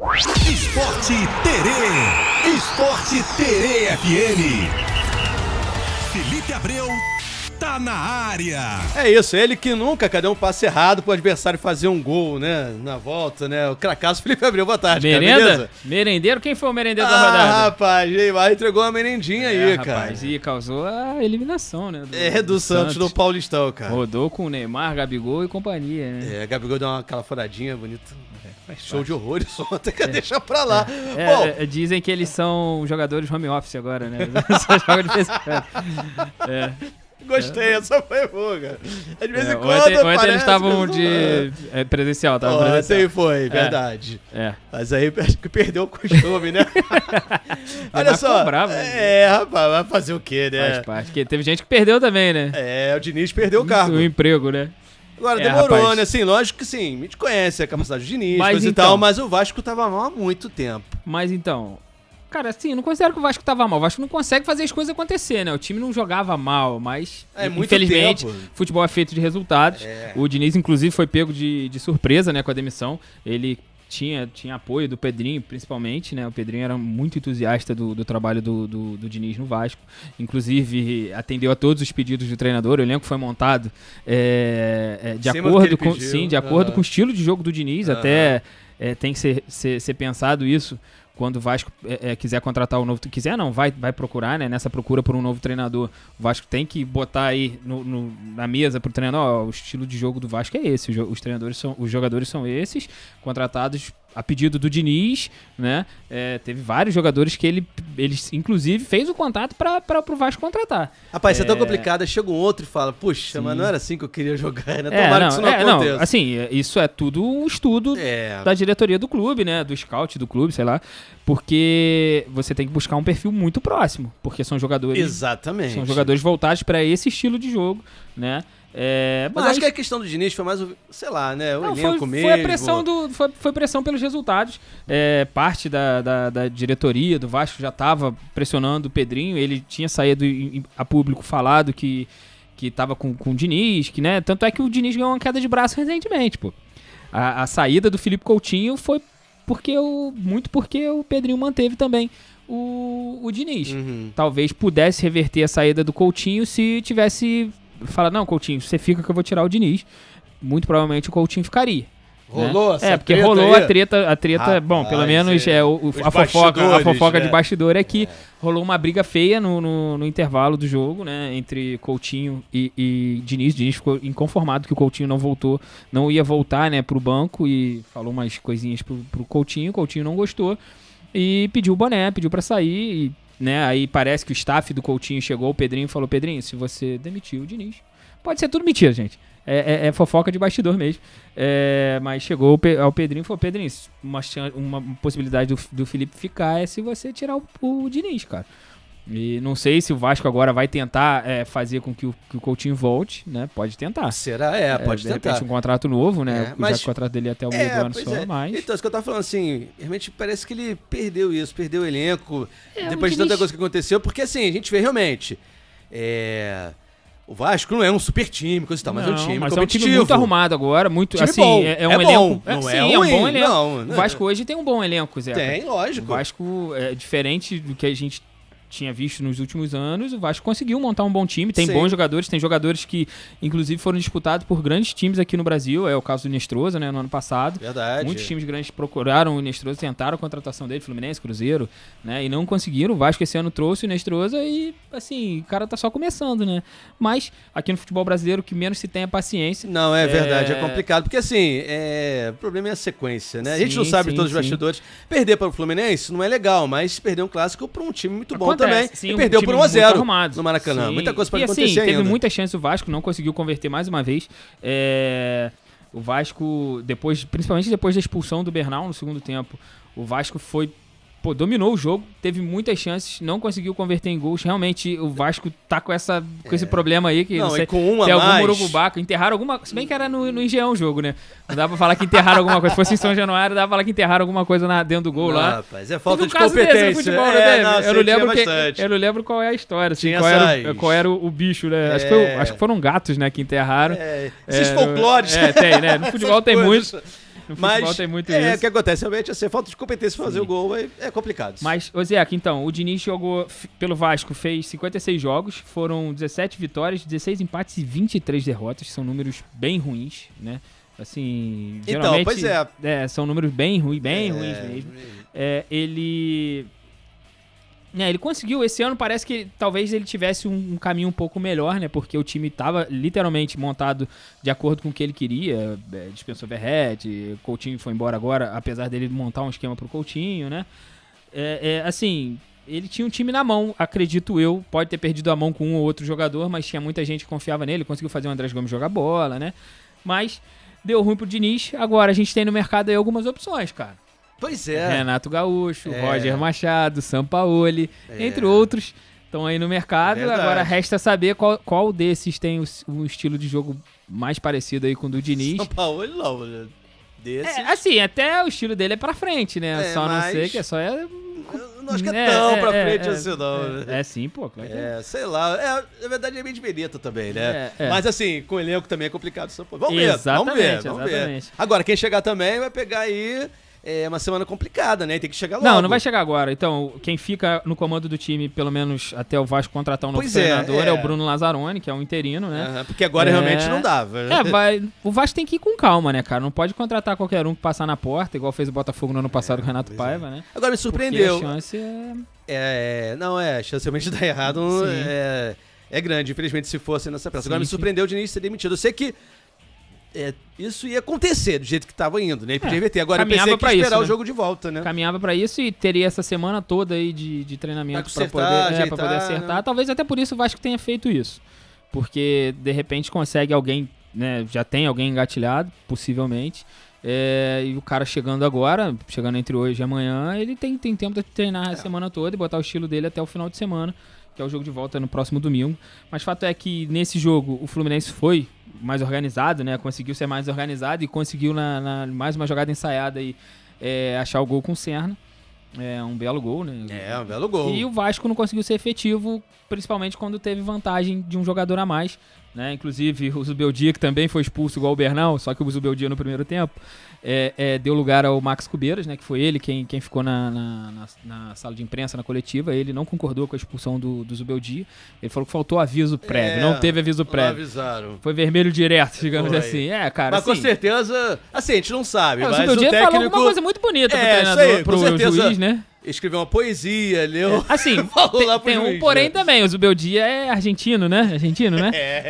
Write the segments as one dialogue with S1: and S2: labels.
S1: Esporte Terê. Esporte Terê FM. Felipe Abreu tá na área.
S2: É isso, ele que nunca deu um passe errado pro adversário fazer um gol, né? Na volta, né? O cracaço Felipe Abreu, boa tarde,
S3: Merenda?
S2: cara, beleza?
S3: Merendeiro? Quem foi o merendeiro da rodada?
S2: Rapaz, Neymar entregou uma merendinha aí, cara.
S3: Rapaz, e causou a eliminação, né?
S2: Do Santos no Paulistão, cara.
S3: Rodou com o Neymar, Gabigol e companhia, né?
S2: Gabigol deu aquela furadinha bonita. Show de horrores ontem, deixa pra lá.
S3: Dizem que eles são jogadores home office agora, né? Só joga de vez em quando.
S2: Gostei, essa foi boa, cara. De vez em quando
S3: ontem eles estavam de presencial,
S2: Ontem foi, verdade. Mas aí acho que perdeu o costume, né? Olha só.
S3: Bravo,
S2: rapaz, vai fazer o quê, né?
S3: Faz parte. Porque teve gente que perdeu também, né?
S2: O Diniz perdeu o cargo.
S3: O emprego, né?
S2: Agora, demorou,
S3: rapaz.
S2: né? Assim, lógico que sim, a gente conhece a capacidade do Diniz,
S3: Mas
S2: coisa
S3: então-
S2: e tal, mas o Vasco tava mal há muito tempo.
S3: Mas então, cara, assim, não considero que o Vasco tava mal. O Vasco não consegue fazer as coisas acontecer, né? O time não jogava mal, mas
S2: muito
S3: infelizmente,
S2: tempo.
S3: futebol é feito de resultados. O Diniz, inclusive, foi pego de surpresa, né, com a demissão. Ele tinha apoio do Pedrinho, principalmente, né? O Pedrinho era muito entusiasta do trabalho do Diniz no Vasco. Inclusive, atendeu a todos os pedidos do treinador. O elenco foi montado de acordo com o estilo de jogo do Diniz. Até tem que ser pensado isso. Quando o Vasco quiser contratar o novo... Quiser não, vai procurar, né? Nessa procura por um novo treinador. O Vasco tem que botar aí na mesa pro treinador, o estilo de jogo do Vasco é esse. Os jogadores são esses, contratados a pedido do Diniz, né? Teve vários jogadores que ele inclusive, fez o contato para o Vasco contratar.
S2: Rapaz, isso é tão complicado. Chega um outro e fala, puxa, mas não era assim que eu queria jogar, né? Tomara que isso não aconteça.
S3: Não, assim, isso é tudo um estudo da diretoria do clube, né? Do scout do clube, sei lá. Porque você tem que buscar um perfil muito próximo. Porque são jogadores...
S2: Exatamente.
S3: São jogadores voltados para esse estilo de jogo, né?
S2: Mas acho que a questão do Diniz foi mais, sei lá, né? O elenco mesmo.
S3: Foi a pressão foi pressão pelos resultados. Parte da diretoria do Vasco já estava pressionando o Pedrinho. Ele tinha saído a público falado que estava com o Diniz, que, né? Tanto é que o Diniz ganhou uma queda de braço recentemente, pô. A saída do Felipe Coutinho foi muito porque o Pedrinho manteve também o Diniz. Talvez pudesse reverter a saída do Coutinho se tivesse... Fala, não, Coutinho, você fica que eu vou tirar o Diniz. Muito provavelmente o Coutinho ficaria.
S2: Rolou essa
S3: porque
S2: treta
S3: rolou
S2: aí?
S3: a treta, bom, pelo menos a fofoca de bastidor é que rolou uma briga feia no intervalo do jogo, né, entre Coutinho e Diniz. Diniz ficou inconformado que o Coutinho não ia voltar, né, pro banco e falou umas coisinhas pro Coutinho. O Coutinho não gostou e pediu o boné, pediu pra sair né, aí parece que o staff do Coutinho chegou, o Pedrinho falou, Pedrinho, se você demitiu o Diniz, pode ser tudo mentira, gente, é fofoca de bastidor mesmo, mas chegou ao Pedrinho e falou, Pedrinho, uma possibilidade do Felipe ficar é se você tirar o Diniz, cara. E não sei se o Vasco agora vai tentar fazer com que o Coutinho volte, né? Pode tentar.
S2: Será? Pode
S3: de
S2: tentar.
S3: repente um contrato novo, né?
S2: Mas
S3: já que o contrato dele é até o meio do ano só, mas...
S2: Então, isso que eu tava falando assim, realmente parece que ele perdeu isso, perdeu o elenco, depois de
S3: Diniz...
S2: tanta coisa que aconteceu, porque assim, a gente vê realmente, o Vasco não é um super time, coisa e tal, mas é um time competitivo.
S3: É um time muito arrumado agora, muito,
S2: time
S3: assim,
S2: bom.
S3: é um elenco...
S2: Não
S3: sim,
S2: é ruim,
S3: é um bom elenco.
S2: Não,
S3: o Vasco hoje tem um bom elenco, Zé.
S2: Tem, lógico.
S3: O Vasco é diferente do que a gente tinha visto nos últimos anos, o Vasco conseguiu montar um bom time, tem bons jogadores, tem jogadores que inclusive foram disputados por grandes times aqui no Brasil, é o caso do Nestrosa, né, no ano passado.
S2: Verdade.
S3: Muitos times grandes procuraram o Nestrosa, tentaram a contratação dele, Fluminense, Cruzeiro, né, e não conseguiram. O Vasco esse ano trouxe o Nestrosa e, assim, o cara tá só começando, né, mas aqui no futebol brasileiro o que menos se tem é paciência.
S2: Não, é verdade, é complicado, porque assim, o problema é a sequência, né, a gente não sabe todos os bastidores. Perder para o Fluminense não é legal, mas perder um clássico para um time muito bom também, e perdeu por 1-0 no Maracanã. Sim. Muita coisa pode acontecer ainda.
S3: Teve muita chance o Vasco, não conseguiu converter mais uma vez. O Vasco, principalmente depois da expulsão do Bernal no segundo tempo, o Vasco dominou o jogo, teve muitas chances, não conseguiu converter em gols. Realmente, o Vasco tá com esse problema aí, que
S2: não
S3: sei,
S2: e com uma
S3: tem algum
S2: mais...
S3: urucubaca, enterraram alguma... Se bem que era no Engenhão o jogo, né? Não dá pra falar que enterraram alguma coisa. Se fosse em São Januário, dá pra falar que enterraram alguma coisa dentro do gol lá.
S2: Rapaz, é falta de
S3: competência.
S2: competência.
S3: No futebol, eu não lembro qual é a história, assim, qual era o bicho, né? Acho que foram gatos, né, que enterraram.
S2: Esses folclores.
S3: Tem, né? No futebol tem muitos. No futebol tem muito isso.
S2: O que acontece realmente é falta de competência pra fazer o gol, é complicado.
S3: Mas, Zeca, então, o Diniz jogou pelo Vasco, fez 56 jogos, foram 17 vitórias, 16 empates e 23 derrotas, são números bem ruins, né? Assim, geralmente...
S2: Então, pois é.
S3: São números bem ruins mesmo. Ele conseguiu, esse ano parece que talvez ele tivesse um caminho um pouco melhor, né? Porque o time estava literalmente montado de acordo com o que ele queria. Dispensou Verratti, Coutinho foi embora agora, apesar dele montar um esquema pro Coutinho, né? Assim, ele tinha um time na mão, acredito eu. Pode ter perdido a mão com um ou outro jogador, mas tinha muita gente que confiava nele. Conseguiu fazer o Andrés Gomes jogar bola, né? Mas deu ruim pro Diniz. Agora a gente tem no mercado aí algumas opções, cara.
S2: Pois é.
S3: Renato Gaúcho, Roger Machado, Sampaoli, entre outros, estão aí no mercado. Agora resta saber qual desses tem um estilo de jogo mais parecido aí com o do Diniz.
S2: Sampaoli não, né? Desses...
S3: assim, até o estilo dele é pra frente, né? Só não sei que só é...
S2: Eu não acho que é tão pra frente assim, não.
S3: Sim, pô. Claro que
S2: sei lá. Na verdade é meio de Beneta também, né? Mas assim, com o elenco também é complicado. Vamos ver. Agora, quem chegar também vai pegar aí... uma semana complicada, né? Tem que chegar logo.
S3: Não vai chegar agora. Então, quem fica no comando do time, pelo menos até o Vasco contratar um novo treinador, é o Bruno Lazzaroni, que é um interino, né?
S2: Porque agora realmente não dava. Né?
S3: O Vasco tem que ir com calma, né, cara? Não pode contratar qualquer um que passar na porta, igual fez o Botafogo no ano passado com o Renato Paiva, né?
S2: Agora me surpreendeu.
S3: Porque a chance
S2: a chance realmente de dar errado é grande, infelizmente, se fosse nessa peça. Agora me surpreendeu o Diniz ser demitido. Eu sei que isso ia acontecer do jeito que estava indo, né? E podia inverter. Agora eu pensei que ia esperar o jogo de volta, né?
S3: Caminhava pra isso e teria essa semana toda aí de treinamento pra poder acertar. Né? Talvez até por isso o Vasco tenha feito isso. Porque, de repente, consegue alguém, né? Já tem alguém engatilhado, possivelmente. E o cara chegando entre hoje e amanhã, ele tem tempo de treinar a semana toda e botar o estilo dele até o final de semana, que é o jogo de volta no próximo domingo. Mas fato é que nesse jogo o Fluminense foi mais organizado, né? Conseguiu ser mais organizado e conseguiu na mais uma jogada ensaiada aí, achar o gol com o Serna. Um belo gol, né?
S2: Um belo gol.
S3: E o Vasco não conseguiu ser efetivo, principalmente quando teve vantagem de um jogador a mais, né? Inclusive o Zubeldia, que também foi expulso igual o Bernal, só que o Zubeldia no primeiro tempo deu lugar ao Max Cubeiras, né? Que foi ele quem ficou na sala de imprensa, na coletiva. Ele não concordou com a expulsão do Zubeldia. Ele falou que faltou aviso prévio, não teve aviso prévio.
S2: Não avisaram.
S3: Foi vermelho direto, digamos assim. Cara,
S2: mas assim, com certeza, assim, a gente não sabe, mas o
S3: Zubeldia
S2: técnico...
S3: falou alguma coisa muito bonita pro treinador, pro juiz, né?
S2: Escreveu uma poesia, leu...
S3: Assim, tem um porém também. O Zubeldia é argentino, né?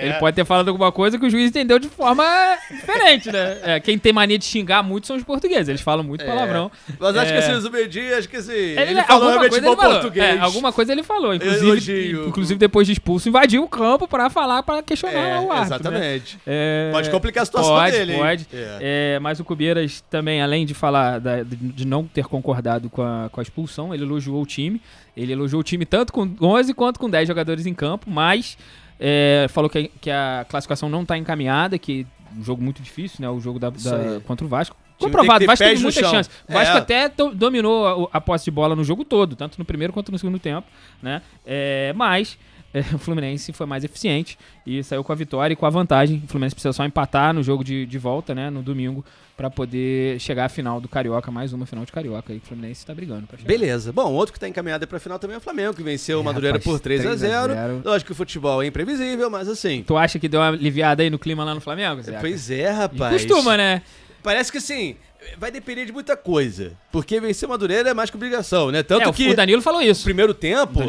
S3: Ele pode ter falado alguma coisa que o juiz entendeu de forma diferente, né? Quem tem mania de xingar muito são os portugueses. Eles falam muito palavrão.
S2: Mas acho que assim, o Zubeldia, ele falou realmente bom português.
S3: Alguma coisa ele falou. Inclusive, depois de expulso, invadiu o campo pra falar, pra questionar o árbitro.
S2: Exatamente. Né? Pode complicar a situação dele.
S3: Pode. Mas o Cubeiras também, além de falar de não ter concordado com a expulsão, ele elogiou o time. Ele elogiou o time tanto com 11 quanto com 10 jogadores em campo, mas falou que a classificação não está encaminhada, que um jogo muito difícil, né? O jogo contra o Vasco. Comprovado, o Vasco teve muita chance. O Vasco até dominou a posse de bola no jogo todo, tanto no primeiro quanto no segundo tempo, né? Mas o Fluminense foi mais eficiente e saiu com a vitória e com a vantagem. O Fluminense precisa só empatar no jogo de volta, né? No domingo, para poder chegar à final do Carioca, mais uma final de Carioca aí que o Fluminense está brigando pra chegar.
S2: Beleza. Bom, outro que está encaminhado para a final também é o Flamengo, que venceu o Madureira por 3-0. Lógico que o futebol é imprevisível, mas assim...
S3: Tu acha que deu uma aliviada aí no clima lá no Flamengo, Zé?
S2: Pois é, rapaz.
S3: E costuma, né?
S2: Parece que assim... vai depender de muita coisa. Porque vencer o Madureira é mais que obrigação, né? Tanto que
S3: o Danilo falou isso.
S2: O primeiro tempo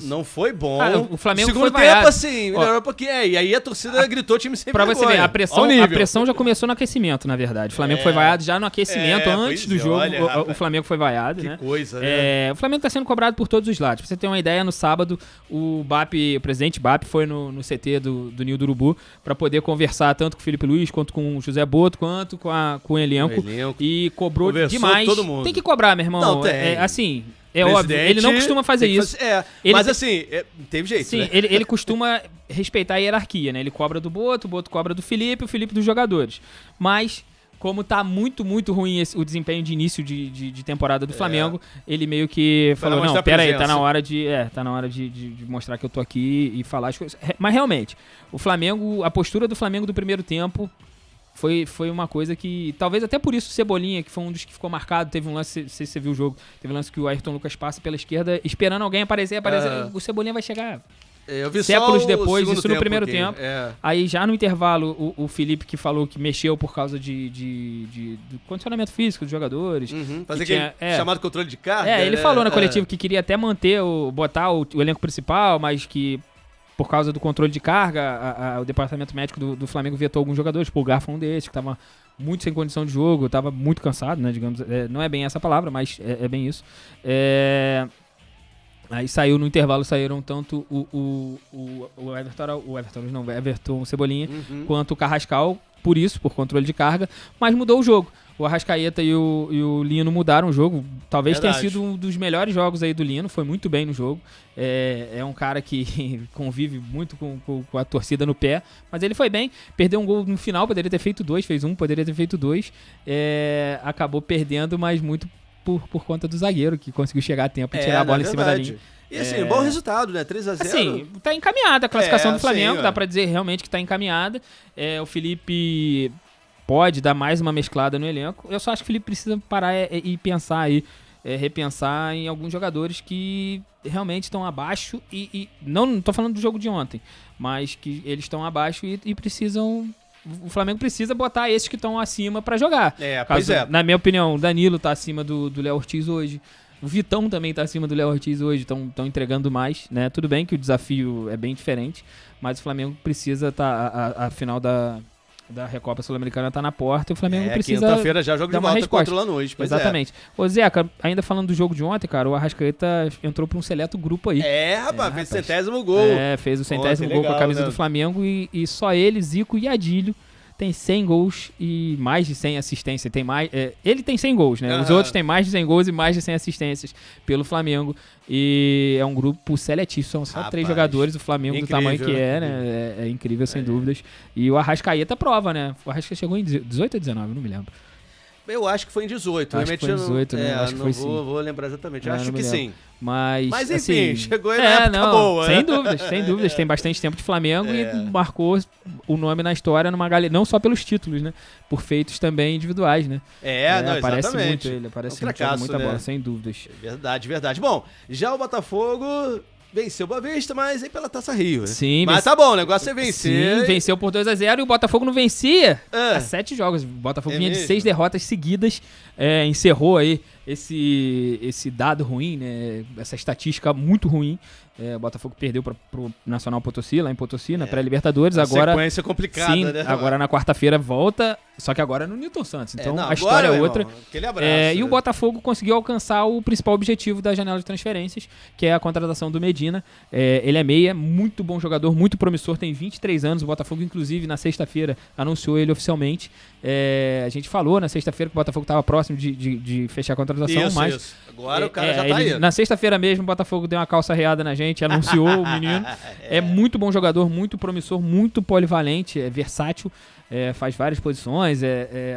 S2: não foi bom.
S3: O Flamengo
S2: segundo
S3: foi
S2: tempo, assim, melhorou um pouquinho. E aí a torcida gritou o time sem vergonha.
S3: Pra você ver, a pressão já começou no aquecimento, na verdade. O Flamengo foi vaiado já no aquecimento, antes do jogo. O Flamengo foi vaiado, né?
S2: Que coisa, né?
S3: O Flamengo tá sendo cobrado por todos os lados. Pra você ter uma ideia, no sábado, o presidente BAP foi no CT do Ninho do Urubu pra poder conversar tanto com o Felipe Luiz, quanto com o José Boto, quanto com o elenco. E cobrou demais.
S2: Todo mundo.
S3: Tem que cobrar, meu irmão.
S2: Não, tem.
S3: Assim, óbvio. Ele não costuma fazer isso.
S2: Mas assim, teve jeito,
S3: sim,
S2: né?
S3: Ele costuma respeitar a hierarquia, né? Ele cobra do Boto, o Boto cobra do Felipe, o Felipe dos jogadores. Mas, como tá muito, muito ruim o desempenho de início de temporada do Flamengo, ele meio que falou, não, pera aí, tá na hora de mostrar que eu tô aqui e falar as coisas. Mas realmente, a postura do Flamengo do primeiro tempo foi uma coisa que, talvez até por isso o Cebolinha, que foi um dos que ficou marcado, teve um lance, não sei se você viu o jogo, teve um lance que o Ayrton Lucas passa pela esquerda, esperando alguém aparecer, o Cebolinha vai chegar
S2: eu vi
S3: séculos
S2: só
S3: depois, isso no primeiro
S2: aqui.
S3: tempo. Aí já no intervalo, o Felipe que falou que mexeu por causa do condicionamento físico dos jogadores.
S2: Fazer aquele chamado controle de carga.
S3: Ele falou na coletiva que queria até manter, botar o elenco principal, mas que por causa do controle de carga, o departamento médico do Flamengo vetou alguns jogadores, o Garfa um desses, que estava muito sem condição de jogo, estava muito cansado, né, digamos, não é bem essa palavra, mas é bem isso. Aí no intervalo saíram tanto o Everton Cebolinha, quanto o Carrascal, por controle de carga, mas mudou o jogo. O Arrascaeta e o Lino mudaram o jogo. Talvez tenha sido um dos melhores jogos aí do Lino. Foi muito bem no jogo. É um cara que convive muito com a torcida no pé. Mas ele foi bem. Perdeu um gol no final. Poderia ter feito 2. Fez 1. Poderia ter feito 2. Acabou perdendo, mas muito por conta do zagueiro, que conseguiu chegar a tempo e tirar a bola em cima da linha.
S2: E assim, bom resultado, né? 3-0.
S3: Assim, tá encaminhada a classificação do Flamengo. Sim, dá pra dizer realmente que tá encaminhada. O Felipe pode dar mais uma mesclada no elenco. Eu só acho que o Felipe precisa parar e pensar aí, repensar em alguns jogadores que realmente estão abaixo e não tô falando do jogo de ontem, mas que eles estão abaixo e precisam... O Flamengo precisa botar esses que estão acima pra jogar. Na minha opinião, o Danilo tá acima do Léo Ortiz hoje. O Vitão também tá acima do Léo Ortiz hoje, estão entregando mais, né? Tudo bem que o desafio é bem diferente, mas o Flamengo precisa a final da Recopa Sul-Americana tá na porta e o Flamengo precisa...
S2: Quinta-feira já jogo de volta contra o Lanús.
S3: Exatamente. Ô Zeca, ainda falando do jogo de ontem, cara, o Arrascaeta entrou pra um seleto grupo aí.
S2: Rapaz, fez o 100º gol.
S3: Fez o 100º gol com a camisa do Flamengo e só ele, Zico e Adílio tem 100 gols e mais de 100 assistências. Ele tem 100 gols, né? Os outros têm mais de 100 gols e mais de 100 assistências pelo Flamengo. E é um grupo seletíssimo. São só 3 jogadores. O Flamengo, incrível, do tamanho que né? É incrível, sem dúvidas. E o Arrascaeta prova, né? O Arrascaeta chegou em 18 ou 19, não me lembro.
S2: Eu acho que foi em 18.
S3: Acho que foi em 18, né? Acho que foi sim.
S2: Vou lembrar exatamente. Acho que sim.
S3: Mas
S2: enfim,
S3: assim,
S2: chegou na época boa.
S3: Sem dúvidas. Tem bastante tempo de Flamengo e marcou o nome na história numa galera, não só pelos títulos, né? Por feitos também individuais, né? Aparece muito ele, aparece muita bola, sem dúvidas.
S2: Verdade. Bom, já o Botafogo... Venceu o Boa Vista, mas aí pela Taça Rio, né?
S3: Sim.
S2: Mas tá bom, o negócio é vencer.
S3: Sim, venceu por 2-0 e o Botafogo não vencia há 7 jogos. O Botafogo vinha de 6 derrotas seguidas, encerrou aí esse dado ruim, né? Essa estatística muito ruim. O Botafogo perdeu pro Nacional Potosí, lá em Potosí, na pré-Libertadores. Agora,
S2: sequência complicada,
S3: sim,
S2: né?
S3: Agora na quarta-feira volta, só que agora é no Newton Santos. Então a história é outra.
S2: Aquele abraço.
S3: E o Botafogo conseguiu alcançar o principal objetivo da janela de transferências, que é a contratação do Medina. Ele é meia, muito bom jogador, muito promissor, tem 23 anos. O Botafogo, inclusive, na sexta-feira, anunciou ele oficialmente. A gente falou na sexta-feira que o Botafogo estava próximo de fechar a contratação, mas...
S2: Agora o cara já tá aí.
S3: Na sexta-feira mesmo, o Botafogo deu uma calça reada na gente, anunciou o menino. É muito bom jogador, muito promissor, muito polivalente, é versátil, faz várias posições,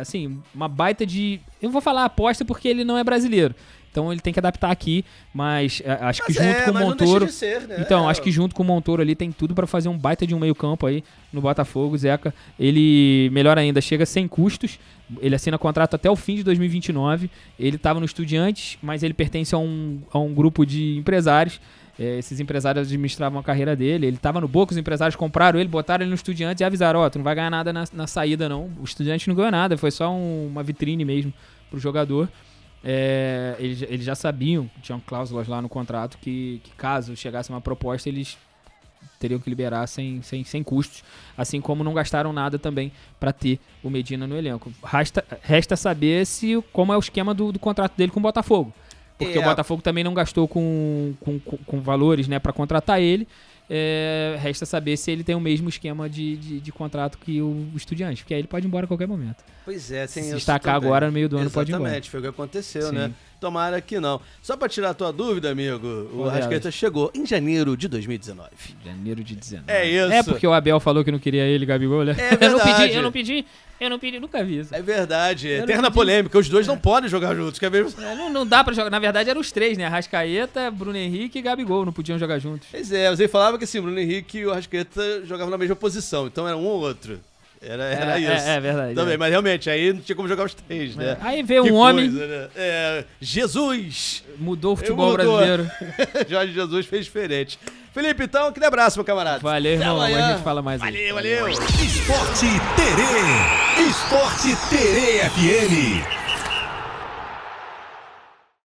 S3: assim, uma baita de... Eu vou falar aposta porque ele não é brasileiro. Então ele tem que adaptar aqui, mas acho que junto com o Montoro...
S2: Né?
S3: Então, acho que junto com o Montoro ali tem tudo para fazer um baita de um meio campo aí no Botafogo. Zeca, ele, melhor ainda, chega sem custos. Ele assina contrato até o fim de 2029. Ele estava no Estudiantes, mas ele pertence a um grupo de empresários. Esses empresários administravam a carreira dele. Ele estava no Boca, os empresários compraram ele, botaram ele no Estudiantes e avisaram, tu não vai ganhar nada na saída não. O Estudiantes não ganhou nada, foi só uma vitrine mesmo pro jogador. Eles já sabiam, tinham cláusulas lá no contrato que caso chegasse uma proposta eles teriam que liberar sem custos, assim como não gastaram nada também para ter o Medina no elenco. Resta saber como é o esquema do contrato dele com o Botafogo, porque o Botafogo também não gastou com valores, né, para contratar ele. Resta saber se ele tem o mesmo esquema de contrato que o Estudiante, porque aí ele pode ir embora a qualquer momento.
S2: Pois tem
S3: se destacar agora no meio do ano, pode ir embora.
S2: Exatamente, foi o que aconteceu, né? Tomara que não. Só pra tirar a tua dúvida, amigo, o Arrascaeta chegou em janeiro de 2019.
S3: Janeiro de 19.
S2: É isso.
S3: Porque o Abel falou que não queria ele, Gabigol, né?
S2: É verdade.
S3: Eu não pedi, nunca vi isso.
S2: É verdade, eterna polêmica, os dois não podem jogar juntos, quer ver?
S3: Não dá pra jogar, na verdade eram os 3, né? Arrascaeta, Bruno Henrique e Gabigol, não podiam jogar juntos.
S2: Pois você falava que assim, Bruno Henrique e o Arrascaeta jogavam na mesma posição, então era um ou outro. Era isso.
S3: É verdade.
S2: Também, mas realmente, aí não tinha como jogar os 3, né?
S3: Aí veio um homem...
S2: Né? Jesus!
S3: Mudou o futebol brasileiro.
S2: Jorge Jesus fez diferente. Felipe, então, aquele abraço, meu camarada.
S3: Valeu, irmão. A gente fala mais aí.
S2: Valeu.
S1: Esporte Terê FM.